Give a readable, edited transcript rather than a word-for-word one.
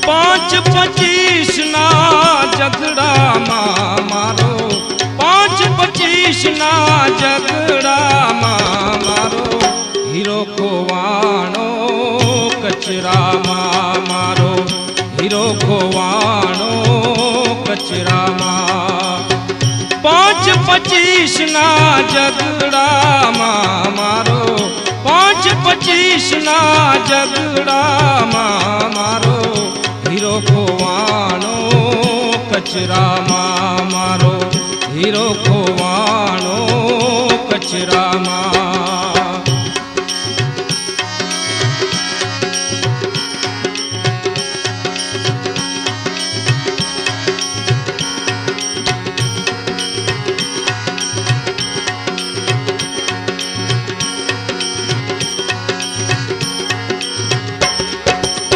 5-25 ના ઝઘડામાં મારો 5-25 ના ઝઘડામાં મારો હીરો ખોવાણો કચરામાં મારો હીરો ખોવાણો કચરામાં 5-25 ના ઝઘડામાં મારો 5-25 ના ઝઘડામાં મારો હીરો ખોવાણો કચરામાં મારો હીરો ખોવાણો કચરામાં